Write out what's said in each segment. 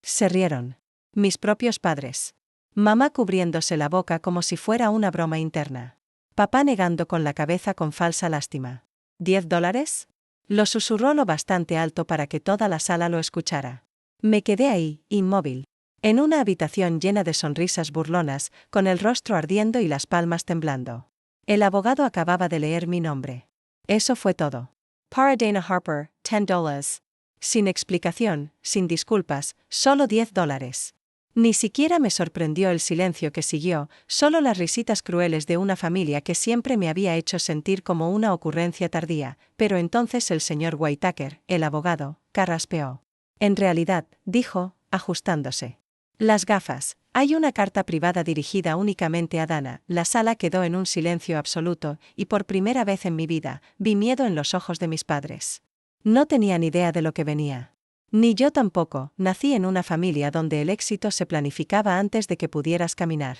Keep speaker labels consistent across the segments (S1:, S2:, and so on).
S1: Se rieron. Mis propios padres. Mamá cubriéndose la boca como si fuera una broma interna. Papá negando con la cabeza con falsa lástima. ¿$10? Lo susurró lo bastante alto para que toda la sala lo escuchara. Me quedé ahí, inmóvil. En una habitación llena de sonrisas burlonas, con el rostro ardiendo y las palmas temblando. El abogado acababa de leer mi nombre. Eso fue todo. Para Dana Harper, $10. Sin explicación, sin disculpas, solo $10. Ni siquiera me sorprendió el silencio que siguió, solo las risitas crueles de una familia que siempre me había hecho sentir como una ocurrencia tardía, pero entonces el señor Whitaker, el abogado, carraspeó. En realidad, dijo, ajustándose. Las gafas. Hay una carta privada dirigida únicamente a Dana. La sala quedó en un silencio absoluto, y por primera vez en mi vida, vi miedo en los ojos de mis padres. No tenían idea de lo que venía. Ni yo tampoco. Nací en una familia donde el éxito se planificaba antes de que pudieras caminar.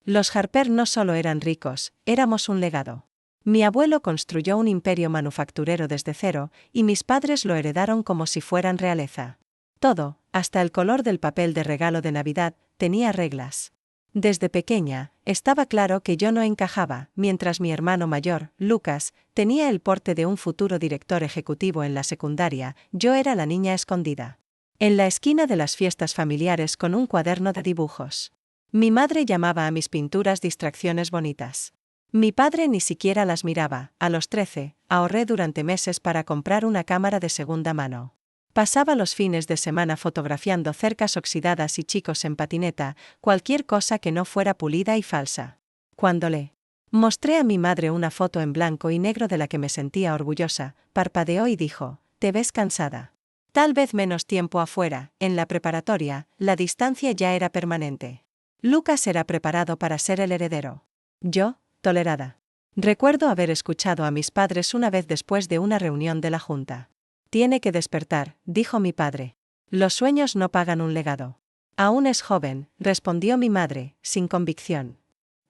S1: Los Harper no solo eran ricos, éramos un legado. Mi abuelo construyó un imperio manufacturero desde cero, y mis padres lo heredaron como si fueran realeza. Todo, hasta el color del papel de regalo de Navidad, tenía reglas. Desde pequeña, estaba claro que yo no encajaba, mientras mi hermano mayor, Lucas, tenía el porte de un futuro director ejecutivo en la secundaria, yo era la niña escondida. En la esquina de las fiestas familiares con un cuaderno de dibujos. Mi madre llamaba a mis pinturas distracciones bonitas. Mi padre ni siquiera las miraba. A los 13, ahorré durante meses para comprar una cámara de segunda mano. Pasaba los fines de semana fotografiando cercas oxidadas y chicos en patineta, cualquier cosa que no fuera pulida y falsa. Cuando le mostré a mi madre una foto en blanco y negro de la que me sentía orgullosa, parpadeó y dijo, «¿Te ves cansada?» Tal vez menos tiempo afuera, en la preparatoria, la distancia ya era permanente. Lucas era preparado para ser el heredero. Yo, tolerada. Recuerdo haber escuchado a mis padres una vez después de una reunión de la junta. Tiene que despertar, dijo mi padre. Los sueños no pagan un legado. Aún es joven, respondió mi madre, sin convicción.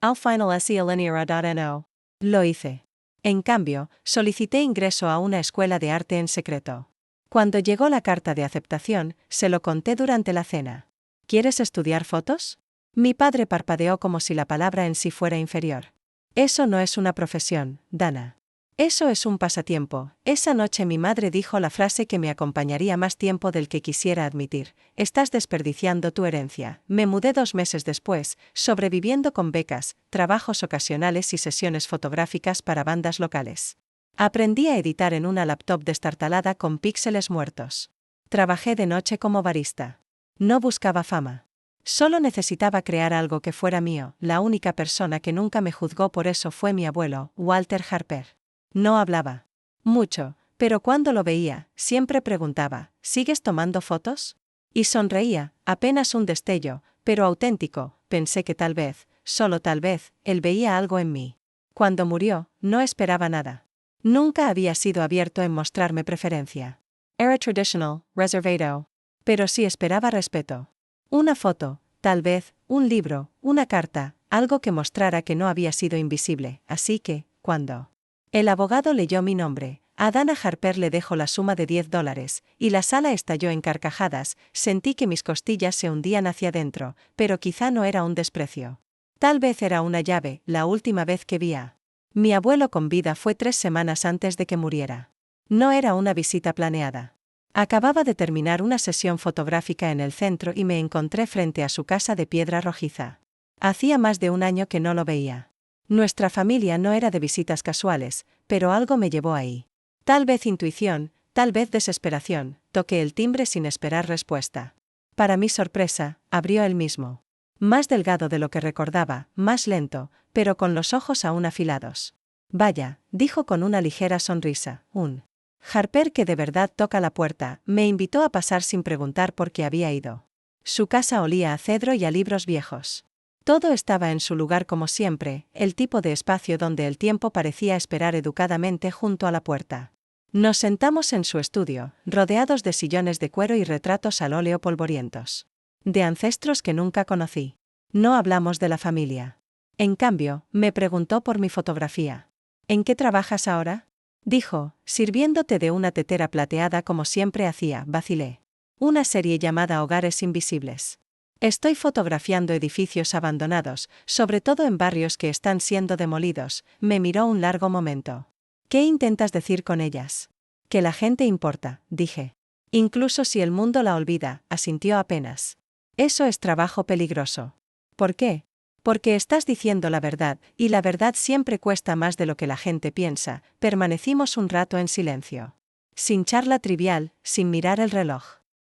S1: Al final SELinera.no. Lo hice. En cambio, solicité ingreso a una escuela de arte en secreto. Cuando llegó la carta de aceptación, se lo conté durante la cena. ¿Quieres estudiar fotos? Mi padre parpadeó como si la palabra en sí fuera inferior. Eso no es una profesión, Dana. Eso es un pasatiempo. Esa noche mi madre dijo la frase que me acompañaría más tiempo del que quisiera admitir. Estás desperdiciando tu herencia. Me mudé 2 meses después, sobreviviendo con becas, trabajos ocasionales y sesiones fotográficas para bandas locales. Aprendí a editar en una laptop destartalada con píxeles muertos. Trabajé de noche como barista. No buscaba fama. Solo necesitaba crear algo que fuera mío. La única persona que nunca me juzgó por eso fue mi abuelo, Walter Harper. No hablaba mucho, pero cuando lo veía, siempre preguntaba, ¿sigues tomando fotos? Y sonreía, apenas un destello, pero auténtico. Pensé que tal vez, solo tal vez, él veía algo en mí. Cuando murió, no esperaba nada. Nunca había sido abierto en mostrarme preferencia. Era traditional, reservado. Pero sí esperaba respeto. Una foto, tal vez, un libro, una carta, algo que mostrara que no había sido invisible. Así que, cuando el abogado leyó mi nombre, a Dana Harper le dejó la suma de $10, y la sala estalló en carcajadas, sentí que mis costillas se hundían hacia adentro, pero quizá no era un desprecio. Tal vez era una llave. La última vez que vi a mi abuelo con vida fue 3 semanas antes de que muriera. No era una visita planeada. Acababa de terminar una sesión fotográfica en el centro y me encontré frente a su casa de piedra rojiza. Hacía más de un año que no lo veía. Nuestra familia no era de visitas casuales, pero algo me llevó ahí. Tal vez intuición, tal vez desesperación. Toqué el timbre sin esperar respuesta. Para mi sorpresa, abrió él mismo. Más delgado de lo que recordaba, más lento, pero con los ojos aún afilados. Vaya, dijo con una ligera sonrisa, un Harper que de verdad toca la puerta. Me invitó a pasar sin preguntar por qué había ido. Su casa olía a cedro y a libros viejos. Todo estaba en su lugar como siempre, el tipo de espacio donde el tiempo parecía esperar educadamente junto a la puerta. Nos sentamos en su estudio, rodeados de sillones de cuero y retratos al óleo polvorientos. De ancestros que nunca conocí. No hablamos de la familia. En cambio, me preguntó por mi fotografía. ¿En qué trabajas ahora? Dijo, sirviéndote de una tetera plateada como siempre hacía. Vacilé. Una serie llamada Hogares Invisibles. Estoy fotografiando edificios abandonados, sobre todo en barrios que están siendo demolidos. Me miró un largo momento. ¿Qué intentas decir con ellas? Que la gente importa, dije. Incluso si el mundo la olvida, asintió apenas. Eso es trabajo peligroso. ¿Por qué? Porque estás diciendo la verdad, y la verdad siempre cuesta más de lo que la gente piensa. Permanecimos un rato en silencio. Sin charla trivial, sin mirar el reloj.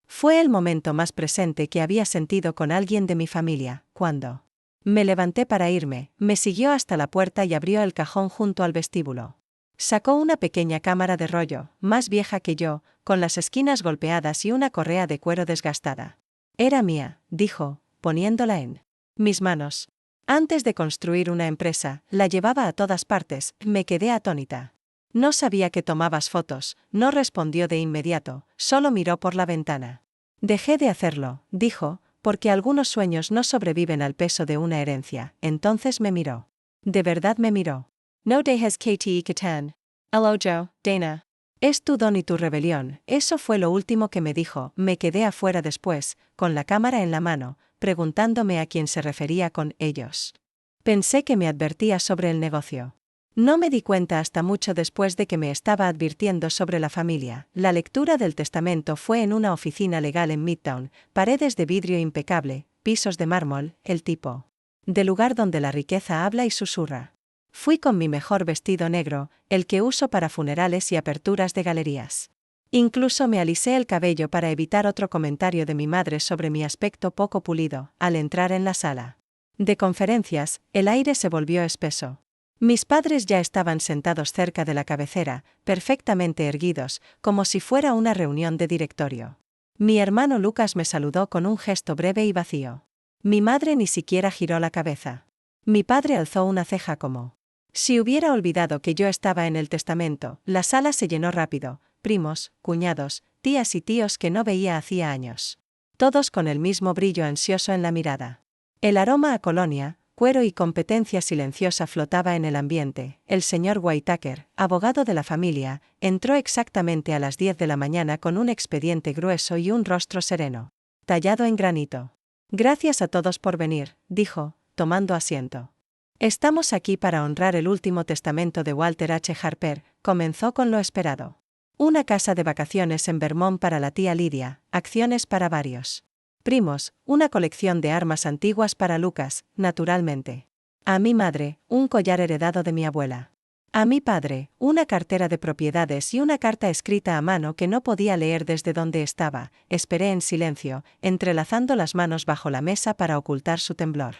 S1: Fue el momento más presente que había sentido con alguien de mi familia, cuando me levanté para irme, me siguió hasta la puerta y abrió el cajón junto al vestíbulo. Sacó una pequeña cámara de rollo, más vieja que yo, con las esquinas golpeadas y una correa de cuero desgastada. Era mía, dijo, poniéndola en mis manos. Antes de construir una empresa, la llevaba a todas partes. Me quedé atónita. No sabía que tomabas fotos, no respondió de inmediato, solo miró por la ventana. Dejé de hacerlo, dijo, porque algunos sueños no sobreviven al peso de una herencia. Entonces me miró. De verdad me miró. No dejes que te quitan. Hello Joe, Dana. Es tu don y tu rebelión. Eso fue lo último que me dijo. Me quedé afuera después, con la cámara en la mano, preguntándome a quién se refería con ellos. Pensé que me advertía sobre el negocio. No me di cuenta hasta mucho después de que me estaba advirtiendo sobre la familia. La lectura del testamento fue en una oficina legal en Midtown, paredes de vidrio impecable, pisos de mármol, el tipo de lugar donde la riqueza habla y susurra. Fui con mi mejor vestido negro, el que uso para funerales y aperturas de galerías. Incluso me alisé el cabello para evitar otro comentario de mi madre sobre mi aspecto poco pulido. Al entrar en la sala de conferencias, el aire se volvió espeso. Mis padres ya estaban sentados cerca de la cabecera, perfectamente erguidos, como si fuera una reunión de directorio. Mi hermano Lucas me saludó con un gesto breve y vacío. Mi madre ni siquiera giró la cabeza. Mi padre alzó una ceja como si hubiera olvidado que yo estaba en el testamento. La sala se llenó rápido, primos, cuñados, tías y tíos que no veía hacía años. Todos con el mismo brillo ansioso en la mirada. El aroma a colonia, cuero y competencia silenciosa flotaba en el ambiente. El señor Whitaker, abogado de la familia, entró exactamente a las 10 de la mañana con un expediente grueso y un rostro sereno, tallado en granito. Gracias a todos por venir, dijo, tomando asiento. Estamos aquí para honrar el último testamento de Walter H. Harper. Comenzó con lo esperado. Una casa de vacaciones en Vermont para la tía Lydia, acciones para varios primos, una colección de armas antiguas para Lucas, naturalmente. A mi madre, un collar heredado de mi abuela. A mi padre, una cartera de propiedades y una carta escrita a mano que no podía leer desde donde estaba. Esperé en silencio, entrelazando las manos bajo la mesa para ocultar su temblor.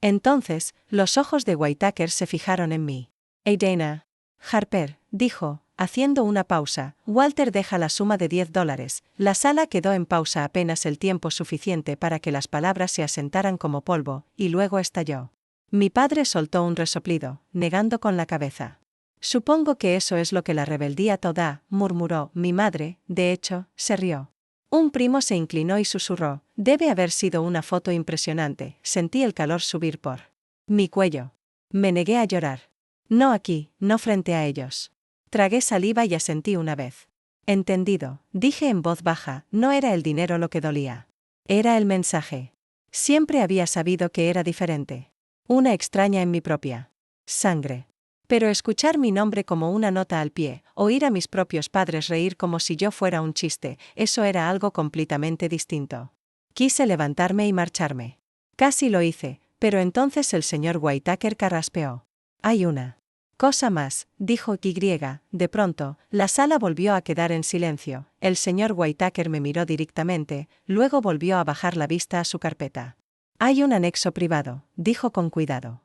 S1: Entonces, los ojos de Whitaker se fijaron en mí. «Hey Dana. Harper», dijo, haciendo una pausa. Walter deja la suma de $10. La sala quedó en pausa apenas el tiempo suficiente para que las palabras se asentaran como polvo, y luego estalló. Mi padre soltó un resoplido, negando con la cabeza. «Supongo que eso es lo que la rebeldía toda», murmuró. Mi madre, de hecho, se rió. Un primo se inclinó y susurró, «Debe haber sido una foto impresionante». Sentí el calor subir por mi cuello. Me negué a llorar. No aquí, no frente a ellos. Tragué saliva y asentí una vez. Entendido, dije en voz baja, no era el dinero lo que dolía. Era el mensaje. Siempre había sabido que era diferente. Una extraña en mi propia sangre. Pero escuchar mi nombre como una nota al pie, oír a mis propios padres reír como si yo fuera un chiste, eso era algo completamente distinto. Quise levantarme y marcharme. Casi lo hice, pero entonces el señor Whitaker carraspeó. «Hay una cosa más», dijo Y. De pronto, la sala volvió a quedar en silencio. El señor Whitaker me miró directamente, luego volvió a bajar la vista a su carpeta. «Hay un anexo privado», dijo con cuidado.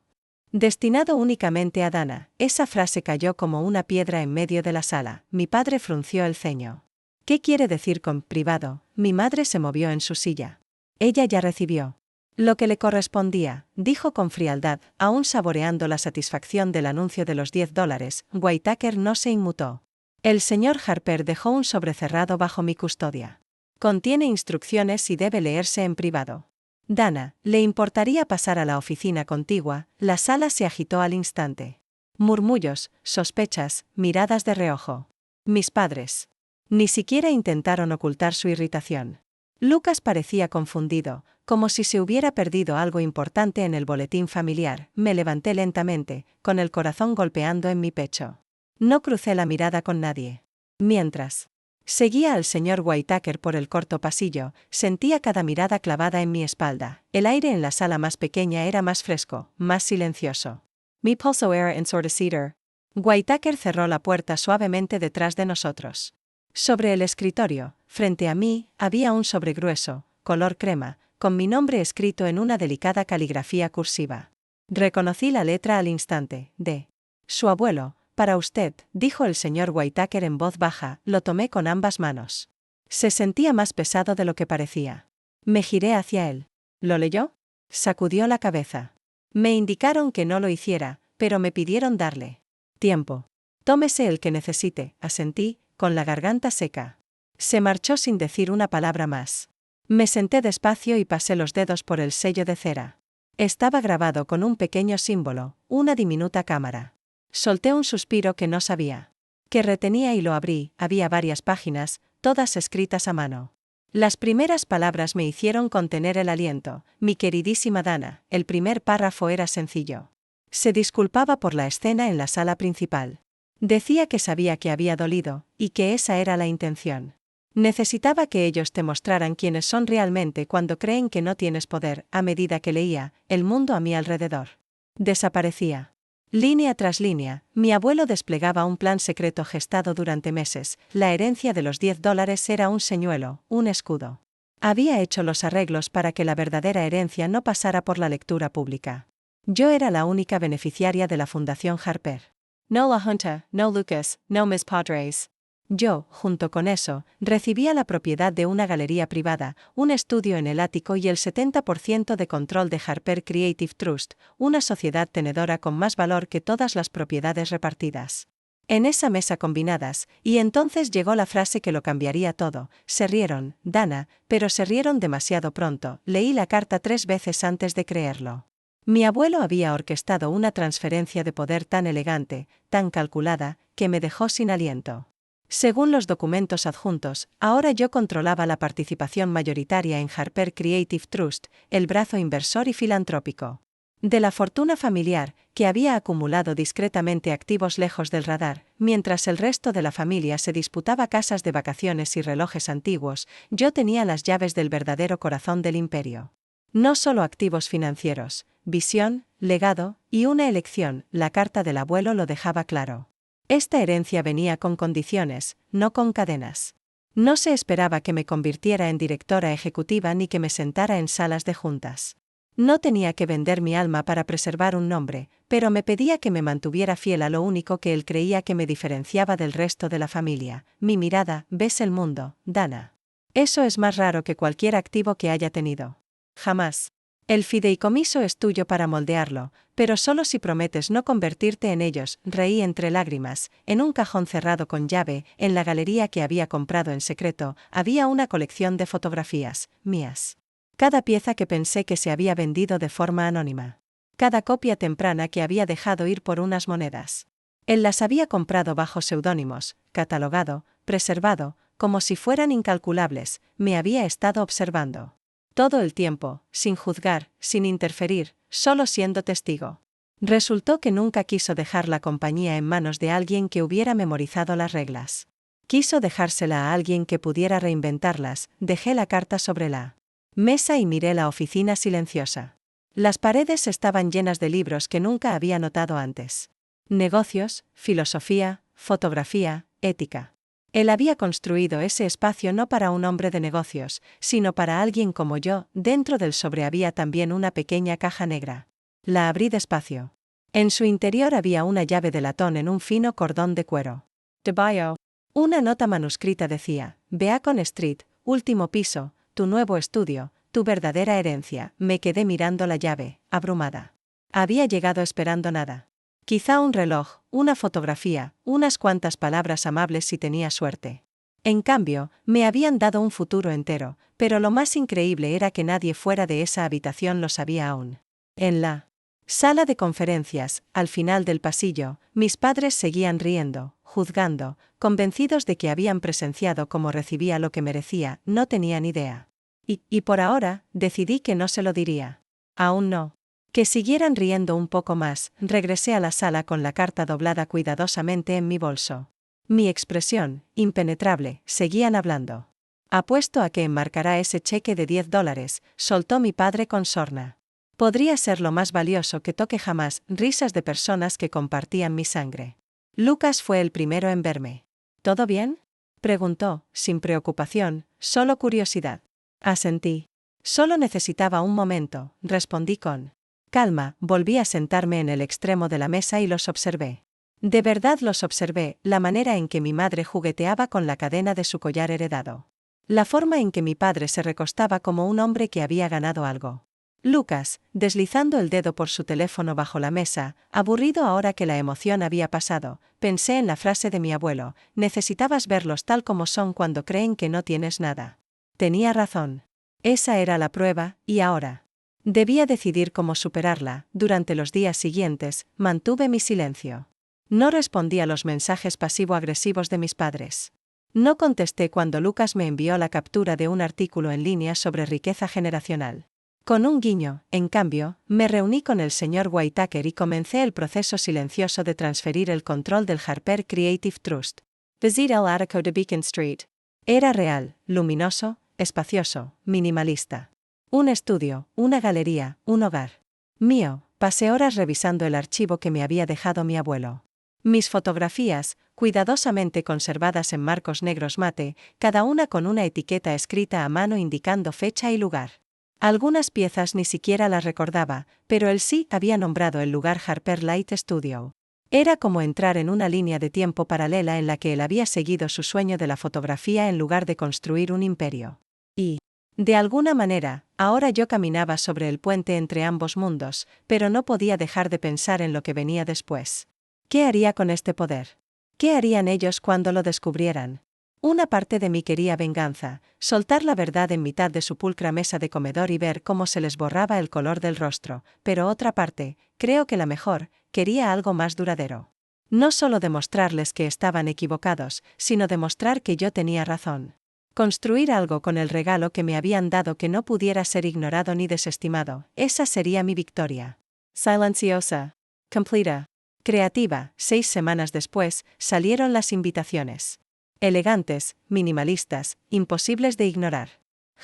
S1: «Destinado únicamente a Dana». Esa frase cayó como una piedra en medio de la sala. Mi padre frunció el ceño. «¿Qué quiere decir con privado?». Mi madre se movió en su silla. «Ella ya recibió lo que le correspondía», dijo con frialdad, aún saboreando la satisfacción del anuncio de los $10. Whitaker no se inmutó. «El señor Harper dejó un sobre cerrado bajo mi custodia. Contiene instrucciones y debe leerse en privado. Dana, ¿le importaría pasar a la oficina contigua?». La sala se agitó al instante. Murmullos, sospechas, miradas de reojo. Mis padres ni siquiera intentaron ocultar su irritación. Lucas parecía confundido, como si se hubiera perdido algo importante en el boletín familiar. Me levanté lentamente, con el corazón golpeando en mi pecho. No crucé la mirada con nadie. Mientras seguía al señor Whitaker por el corto pasillo, sentía cada mirada clavada en mi espalda. El aire en la sala más pequeña era más fresco, más silencioso. Mi pulso era ensordecido. Whitaker cerró la puerta suavemente detrás de nosotros. Sobre el escritorio, frente a mí, había un sobre grueso, color crema, con mi nombre escrito en una delicada caligrafía cursiva. Reconocí la letra al instante. De su abuelo. Para usted, dijo el señor Whitaker en voz baja. Lo tomé con ambas manos. Se sentía más pesado de lo que parecía. Me giré hacia él. ¿Lo leyó? Sacudió la cabeza. Me indicaron que no lo hiciera, pero me pidieron darle tiempo. Tómese el que necesite, asentí, con la garganta seca. Se marchó sin decir una palabra más. Me senté despacio y pasé los dedos por el sello de cera. Estaba grabado con un pequeño símbolo, una diminuta cámara. Solté un suspiro que no sabía que retenía y lo abrí. Había varias páginas, todas escritas a mano. Las primeras palabras me hicieron contener el aliento. Mi queridísima Dana. El primer párrafo era sencillo. Se disculpaba por la escena en la sala principal. Decía que sabía que había dolido, y que esa era la intención. Necesitaba que ellos te mostraran quiénes son realmente cuando creen que no tienes poder. A medida que leía, el mundo a mi alrededor desaparecía. Línea tras línea, mi abuelo desplegaba un plan secreto gestado durante meses. La herencia de los $10 era un señuelo, un escudo. Había hecho los arreglos para que la verdadera herencia no pasara por la lectura pública. Yo era la única beneficiaria de la Fundación Harper. No la Junta, no Lucas, no mis padres. Yo, junto con eso, recibía la propiedad de una galería privada, un estudio en el ático y el 70% de control de Harper Creative Trust, una sociedad tenedora con más valor que todas las propiedades repartidas en esa mesa combinadas, y entonces llegó la frase que lo cambiaría todo. Se rieron, Dana, pero se rieron demasiado pronto. Leí la carta 3 veces antes de creerlo. Mi abuelo había orquestado una transferencia de poder tan elegante, tan calculada, que me dejó sin aliento. Según los documentos adjuntos, ahora yo controlaba la participación mayoritaria en Harper Creative Trust, el brazo inversor y filantrópico de la fortuna familiar, que había acumulado discretamente activos lejos del radar. Mientras el resto de la familia se disputaba casas de vacaciones y relojes antiguos, yo tenía las llaves del verdadero corazón del imperio. No solo activos financieros, visión, legado y una elección. La carta del abuelo lo dejaba claro. Esta herencia venía con condiciones, no con cadenas. No se esperaba que me convirtiera en directora ejecutiva ni que me sentara en salas de juntas. No tenía que vender mi alma para preservar un nombre, pero me pedía que me mantuviera fiel a lo único que él creía que me diferenciaba del resto de la familia. Mi mirada. Ves el mundo, Dana. Eso es más raro que cualquier activo que haya tenido. Jamás. El fideicomiso es tuyo para moldearlo, pero solo si prometes no convertirte en ellos. Reí entre lágrimas. En un cajón cerrado con llave, en la galería que había comprado en secreto, había una colección de fotografías, mías. Cada pieza que pensé que se había vendido de forma anónima. Cada copia temprana que había dejado ir por unas monedas. Él las había comprado bajo seudónimos, catalogado, preservado, como si fueran incalculables. Me había estado observando todo el tiempo, sin juzgar, sin interferir, solo siendo testigo. Resultó que nunca quiso dejar la compañía en manos de alguien que hubiera memorizado las reglas. Quiso dejársela a alguien que pudiera reinventarlas. Dejé la carta sobre la mesa y miré la oficina silenciosa. Las paredes estaban llenas de libros que nunca había notado antes. Negocios, filosofía, fotografía, ética. Él había construido ese espacio no para un hombre de negocios, sino para alguien como yo. Dentro del sobre había también una pequeña caja negra. La abrí despacio. En su interior había una llave de latón en un fino cordón de cuero. The Bio. Una nota manuscrita decía: Beacon Street, último piso, tu nuevo estudio, tu verdadera herencia. Me quedé mirando la llave, abrumada. Había llegado esperando nada. Quizá un reloj, una fotografía, unas cuantas palabras amables si tenía suerte. En cambio, me habían dado un futuro entero, pero lo más increíble era que nadie fuera de esa habitación lo sabía aún. En la sala de conferencias, al final del pasillo, mis padres seguían riendo, juzgando, convencidos de que habían presenciado cómo recibía lo que merecía. No tenían idea Y por ahora, decidí que no se lo diría. Aún no. Que siguieran riendo un poco más, regresé a la sala con la carta doblada cuidadosamente en mi bolso. Mi expresión, impenetrable, seguían hablando. Apuesto a que enmarcará ese cheque de $10, soltó mi padre con sorna. Podría ser lo más valioso que toque jamás, risas de personas que compartían mi sangre. Lucas fue el primero en verme. ¿Todo bien?, preguntó, sin preocupación, solo curiosidad. Asentí. Solo necesitaba un momento, respondí con calma, volví a sentarme en el extremo de la mesa y los observé. De verdad los observé, la manera en que mi madre jugueteaba con la cadena de su collar heredado. La forma en que mi padre se recostaba como un hombre que había ganado algo. Lucas, deslizando el dedo por su teléfono bajo la mesa, aburrido ahora que la emoción había pasado, pensé en la frase de mi abuelo: necesitabas verlos tal como son cuando creen que no tienes nada. Tenía razón. Esa era la prueba, y ahora debía decidir cómo superarla. Durante los días siguientes, mantuve mi silencio. No respondí a los mensajes pasivo-agresivos de mis padres. No contesté cuando Lucas me envió la captura de un artículo en línea sobre riqueza generacional. Con un guiño, en cambio, me reuní con el señor Whitaker y comencé el proceso silencioso de transferir el control del Harper Creative Trust. Visit el ático de Beacon Street. Era real, luminoso, espacioso, minimalista. Un estudio, una galería, un hogar. Mío. Pasé horas revisando el archivo que me había dejado mi abuelo. Mis fotografías, cuidadosamente conservadas en marcos negros mate, cada una con una etiqueta escrita a mano indicando fecha y lugar. Algunas piezas ni siquiera las recordaba, pero él sí había nombrado el lugar Harper Light Studio. Era como entrar en una línea de tiempo paralela en la que él había seguido su sueño de la fotografía en lugar de construir un imperio. Y, de alguna manera, ahora yo caminaba sobre el puente entre ambos mundos, pero no podía dejar de pensar en lo que venía después. ¿Qué haría con este poder? ¿Qué harían ellos cuando lo descubrieran? Una parte de mí quería venganza, soltar la verdad en mitad de su pulcra mesa de comedor y ver cómo se les borraba el color del rostro, pero otra parte, creo que la mejor, quería algo más duradero. No solo demostrarles que estaban equivocados, sino demostrar que yo tenía razón. Construir algo con el regalo que me habían dado que no pudiera ser ignorado ni desestimado, esa sería mi victoria. Silenciosa. Completa. Creativa. 6 semanas después, salieron las invitaciones. Elegantes, minimalistas, imposibles de ignorar.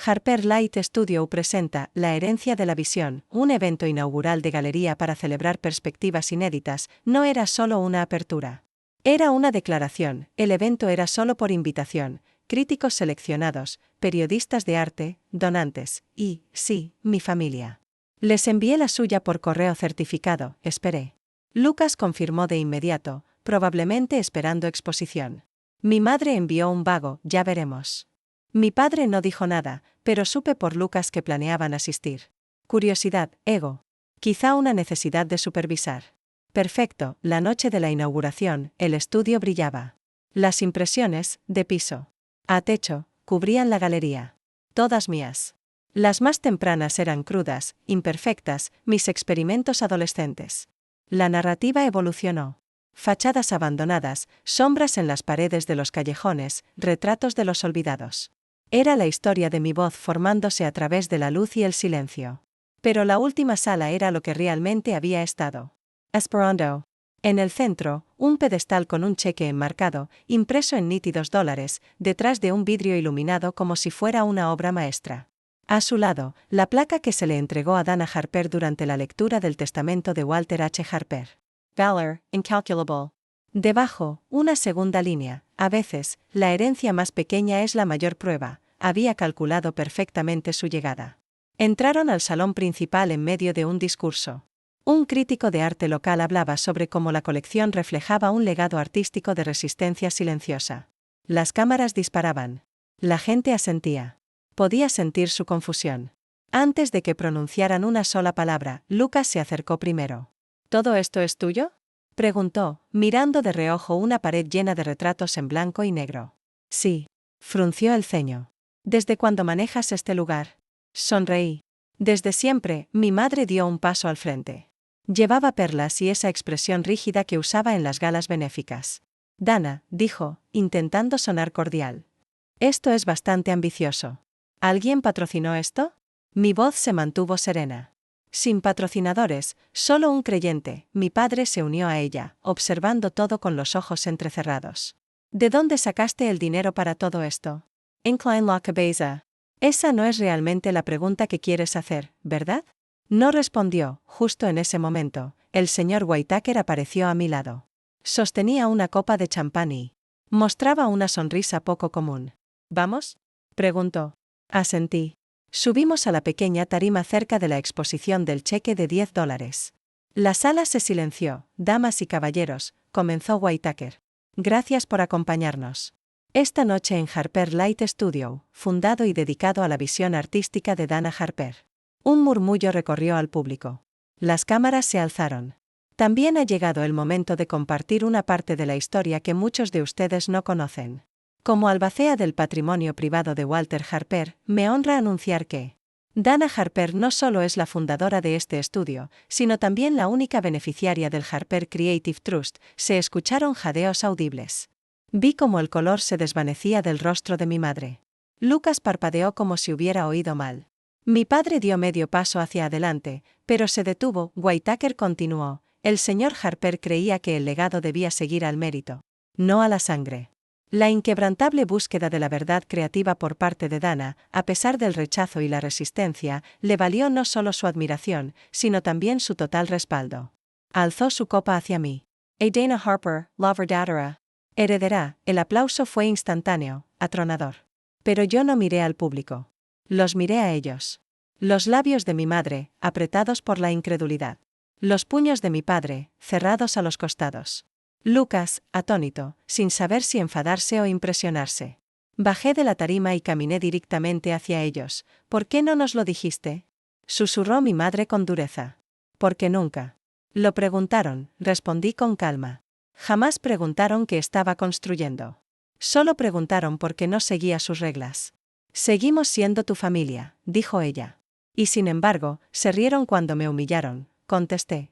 S1: Harper Light Studio presenta La herencia de la visión, un evento inaugural de galería para celebrar perspectivas inéditas. No era solo una apertura. Era una declaración. El evento era solo por invitación. Críticos seleccionados, periodistas de arte, donantes, y, sí, mi familia. Les envié la suya por correo certificado, esperé. Lucas confirmó de inmediato, probablemente esperando exposición. Mi madre envió un vago, ya veremos. Mi padre no dijo nada, pero supe por Lucas que planeaban asistir. Curiosidad, ego. Quizá una necesidad de supervisar. Perfecto, la noche de la inauguración, el estudio brillaba. Las impresiones, de piso a techo, cubrían la galería. Todas mías. Las más tempranas eran crudas, imperfectas, mis experimentos adolescentes. La narrativa evolucionó. Fachadas abandonadas, sombras en las paredes de los callejones, retratos de los olvidados. Era la historia de mi voz formándose a través de la luz y el silencio. Pero la última sala era lo que realmente había estado. Esperando. En el centro, un pedestal con un cheque enmarcado, impreso en nítidos dólares, detrás de un vidrio iluminado como si fuera una obra maestra. A su lado, la placa que se le entregó a Dana Harper durante la lectura del testamento de Walter H. Harper. Valor, incalculable. Debajo, una segunda línea. A veces, la herencia más pequeña es la mayor prueba. Había calculado perfectamente su llegada. Entraron al salón principal en medio de un discurso. Un crítico de arte local hablaba sobre cómo la colección reflejaba un legado artístico de resistencia silenciosa. Las cámaras disparaban. La gente asentía. Podía sentir su confusión. Antes de que pronunciaran una sola palabra, Lucas se acercó primero. ¿Todo esto es tuyo?, preguntó, mirando de reojo una pared llena de retratos en blanco y negro. Sí. Frunció el ceño. ¿Desde cuándo manejas este lugar? Sonreí. Desde siempre. Mi madre dio un paso al frente. Llevaba perlas y esa expresión rígida que usaba en las galas benéficas. Dana, dijo, intentando sonar cordial. Esto es bastante ambicioso. ¿Alguien patrocinó esto? Mi voz se mantuvo serena. Sin patrocinadores, solo un creyente, mi padre se unió a ella, observando todo con los ojos entrecerrados. ¿De dónde sacaste el dinero para todo esto? Incline la cabeza. Esa no es realmente la pregunta que quieres hacer, ¿verdad? No respondió. Justo en ese momento, el señor Whitaker apareció a mi lado. Sostenía una copa de champán y mostraba una sonrisa poco común. ¿Vamos?, preguntó. Asentí. Subimos a la pequeña tarima cerca de la exposición del cheque de $10. La sala se silenció. Damas y caballeros, comenzó Whitaker. Gracias por acompañarnos. Esta noche en Harper Light Studio, fundado y dedicado a la visión artística de Dana Harper. Un murmullo recorrió al público. Las cámaras se alzaron. También ha llegado el momento de compartir una parte de la historia que muchos de ustedes no conocen. Como albacea del patrimonio privado de Walter Harper, me honra anunciar que Dana Harper no solo es la fundadora de este estudio, sino también la única beneficiaria del Harper Creative Trust. Se escucharon jadeos audibles. Vi cómo el color se desvanecía del rostro de mi madre. Lucas parpadeó como si hubiera oído mal. Mi padre dio medio paso hacia adelante, pero se detuvo. Whitaker continuó. El señor Harper creía que el legado debía seguir al mérito, no a la sangre. La inquebrantable búsqueda de la verdad creativa por parte de Dana, a pesar del rechazo y la resistencia, le valió no solo su admiración, sino también su total respaldo. Alzó su copa hacia mí. A Dana Harper, la verdadera heredera. El aplauso fue instantáneo, atronador. Pero yo no miré al público. Los miré a ellos. Los labios de mi madre, apretados por la incredulidad. Los puños de mi padre, cerrados a los costados. Lucas, atónito, sin saber si enfadarse o impresionarse. Bajé de la tarima y caminé directamente hacia ellos. ¿Por qué no nos lo dijiste?, susurró mi madre con dureza. Porque nunca lo preguntaron, respondí con calma. Jamás preguntaron qué estaba construyendo. Solo preguntaron por qué no seguía sus reglas. Seguimos siendo tu familia, dijo ella. Y sin embargo, se rieron cuando me humillaron, contesté.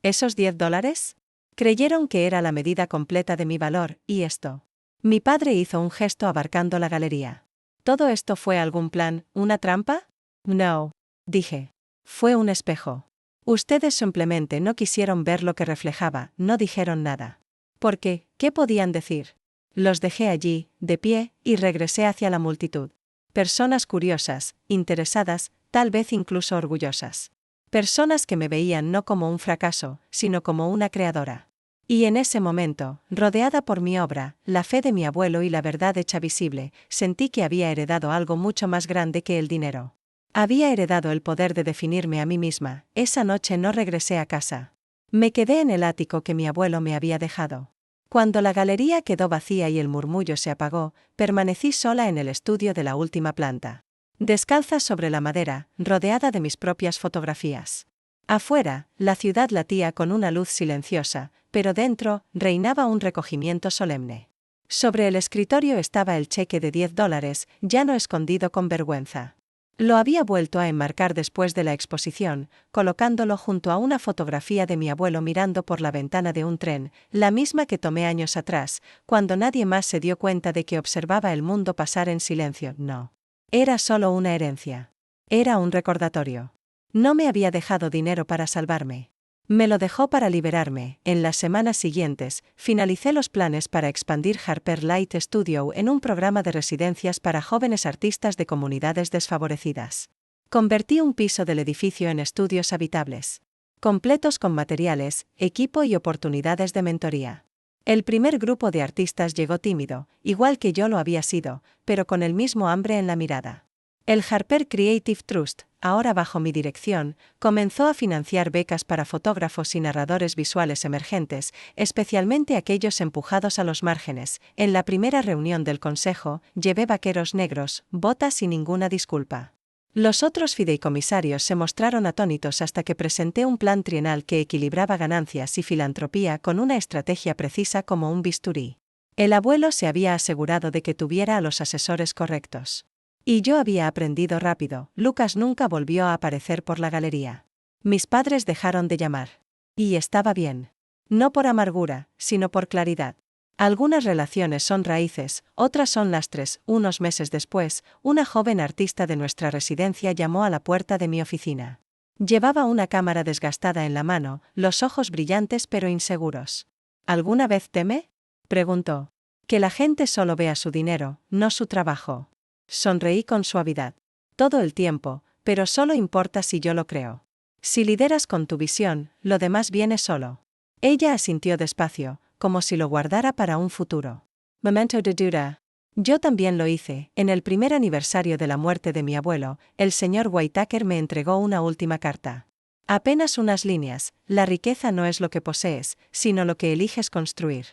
S1: ¿Esos $10? Creyeron que era la medida completa de mi valor, y esto. Mi padre hizo un gesto abarcando la galería. ¿Todo esto fue algún plan, una trampa? No, dije. Fue un espejo. Ustedes simplemente no quisieron ver lo que reflejaba, no dijeron nada. ¿Por qué? ¿Qué podían decir? Los dejé allí, de pie, y regresé hacia la multitud. Personas curiosas, interesadas, tal vez incluso orgullosas. Personas que me veían no como un fracaso, sino como una creadora. Y en ese momento, rodeada por mi obra, la fe de mi abuelo y la verdad hecha visible, sentí que había heredado algo mucho más grande que el dinero. Había heredado el poder de definirme a mí misma. Esa noche no regresé a casa. Me quedé en el ático que mi abuelo me había dejado. Cuando la galería quedó vacía y el murmullo se apagó, permanecí sola en el estudio de la última planta. Descalza sobre la madera, rodeada de mis propias fotografías. Afuera, la ciudad latía con una luz silenciosa, pero dentro, reinaba un recogimiento solemne. Sobre el escritorio estaba el cheque de $10, ya no escondido con vergüenza. Lo había vuelto a enmarcar después de la exposición, colocándolo junto a una fotografía de mi abuelo mirando por la ventana de un tren, la misma que tomé años atrás, cuando nadie más se dio cuenta de que observaba el mundo pasar en silencio. No. Era solo una herencia. Era un recordatorio. No me había dejado dinero para salvarme. Me lo dejó para liberarme. En las semanas siguientes, finalicé los planes para expandir Harper Light Studio en un programa de residencias para jóvenes artistas de comunidades desfavorecidas. Convertí un piso del edificio en estudios habitables, completos con materiales, equipo y oportunidades de mentoría. El primer grupo de artistas llegó tímido, igual que yo lo había sido, pero con el mismo hambre en la mirada. El Harper Creative Trust, ahora bajo mi dirección, comenzó a financiar becas para fotógrafos y narradores visuales emergentes, especialmente aquellos empujados a los márgenes. En la primera reunión del consejo, llevé vaqueros negros, botas y ninguna disculpa. Los otros fideicomisarios se mostraron atónitos hasta que presenté un plan trienal que equilibraba ganancias y filantropía con una estrategia precisa como un bisturí. El abuelo se había asegurado de que tuviera a los asesores correctos. Y yo había aprendido rápido. Lucas nunca volvió a aparecer por la galería. Mis padres dejaron de llamar. Y estaba bien. No por amargura, sino por claridad. Algunas relaciones son raíces, otras son lastres. Unos meses después, una joven artista de nuestra residencia llamó a la puerta de mi oficina. Llevaba una cámara desgastada en la mano, los ojos brillantes pero inseguros. ¿Alguna vez teme?, preguntó. Que la gente solo vea su dinero, no su trabajo. Sonreí con suavidad. Todo el tiempo, pero solo importa si yo lo creo. Si lideras con tu visión, lo demás viene solo. Ella asintió despacio, como si lo guardara para un futuro. Momento de duda. Yo también lo hice. En el primer aniversario de la muerte de mi abuelo, el señor Whitaker me entregó una última carta. Apenas unas líneas: la riqueza no es lo que posees, sino lo que eliges construir.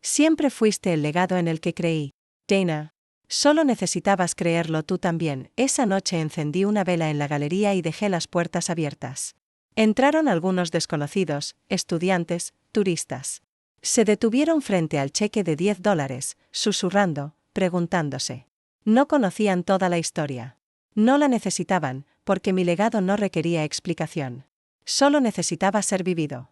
S1: Siempre fuiste el legado en el que creí, Dana. Solo necesitabas creerlo tú también. Esa noche encendí una vela en la galería y dejé las puertas abiertas. Entraron algunos desconocidos, estudiantes, turistas. Se detuvieron frente al cheque de $10, susurrando, preguntándose. No conocían toda la historia. No la necesitaban, porque mi legado no requería explicación. Solo necesitaba ser vivido.